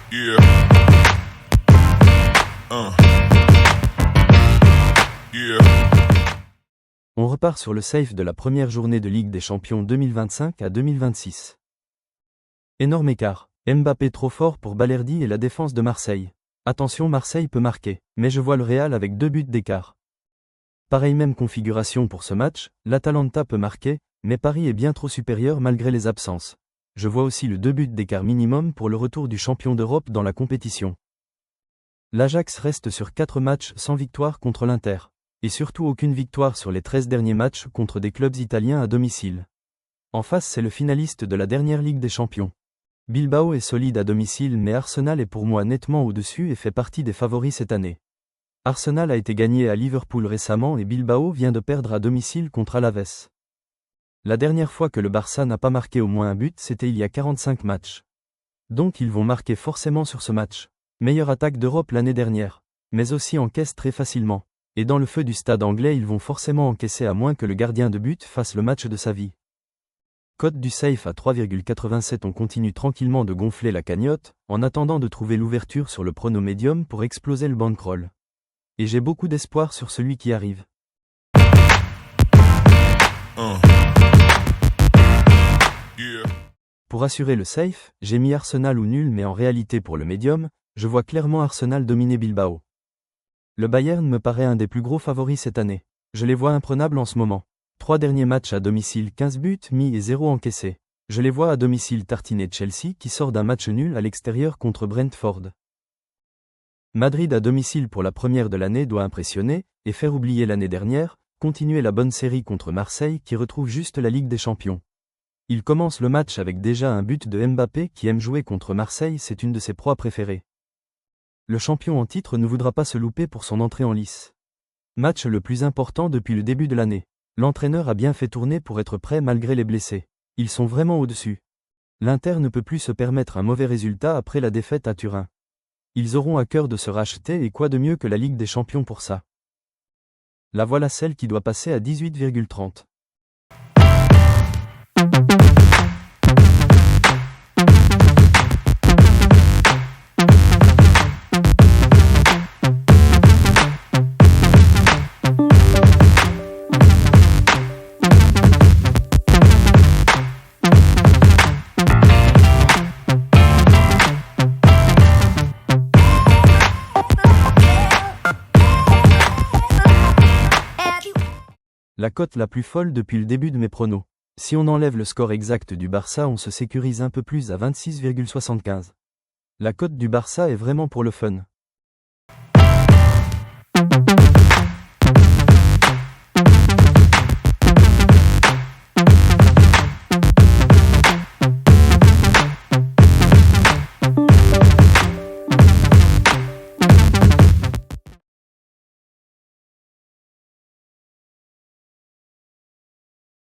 Yeah. Yeah. On repart sur le safe de la première journée de Ligue des Champions 2025 à 2026. Énorme écart. Mbappé trop fort pour Balerdi et la défense de Marseille. Attention, Marseille peut marquer, mais je vois le Real avec 2 buts d'écart. Pareille même configuration pour ce match, l'Atalanta peut marquer, mais Paris est bien trop supérieur malgré les absences. Je vois aussi le 2 buts d'écart minimum pour le retour du champion d'Europe dans la compétition. L'Ajax reste sur 4 matchs sans victoire contre l'Inter, et surtout aucune victoire sur les 13 derniers matchs contre des clubs italiens à domicile. En face, c'est le finaliste de la dernière Ligue des Champions. Bilbao est solide à domicile, mais Arsenal est pour moi nettement au-dessus et fait partie des favoris cette année. Arsenal a été gagné à Liverpool récemment et Bilbao vient de perdre à domicile contre Alaves. La dernière fois que le Barça n'a pas marqué au moins un but, c'était il y a 45 matchs. Donc ils vont marquer forcément sur ce match. Meilleure attaque d'Europe l'année dernière, mais aussi encaissent très facilement. Et dans le feu du stade anglais, ils vont forcément encaisser à moins que le gardien de but fasse le match de sa vie. Cote du safe à 3,87. On continue tranquillement de gonfler la cagnotte, en attendant de trouver l'ouverture sur le prono médium pour exploser le bankroll. Et j'ai beaucoup d'espoir sur celui qui arrive. Yeah. Pour assurer le safe, j'ai mis Arsenal ou nul, mais en réalité pour le médium, je vois clairement Arsenal dominer Bilbao. Le Bayern me paraît un des plus gros favoris cette année. Je les vois imprenables en ce moment. 3 derniers matchs à domicile, 15 buts mis et 0 encaissés. Je les vois à domicile tartiner Chelsea qui sort d'un match nul à l'extérieur contre Brentford. Madrid à domicile pour la première de l'année doit impressionner, et faire oublier l'année dernière, continuer la bonne série contre Marseille qui retrouve juste la Ligue des Champions. Il commence le match avec déjà un but de Mbappé qui aime jouer contre Marseille, c'est une de ses proies préférées. Le champion en titre ne voudra pas se louper pour son entrée en lice. Match le plus important depuis le début de l'année. L'entraîneur a bien fait tourner pour être prêt malgré les blessés. Ils sont vraiment au-dessus. L'Inter ne peut plus se permettre un mauvais résultat après la défaite à Turin. Ils auront à cœur de se racheter et quoi de mieux que la Ligue des Champions pour ça. La voilà celle qui doit passer à 18,30. La cote la plus folle depuis le début de mes pronos. Si on enlève le score exact du Barça, on se sécurise un peu plus à 26,75. La cote du Barça est vraiment pour le fun.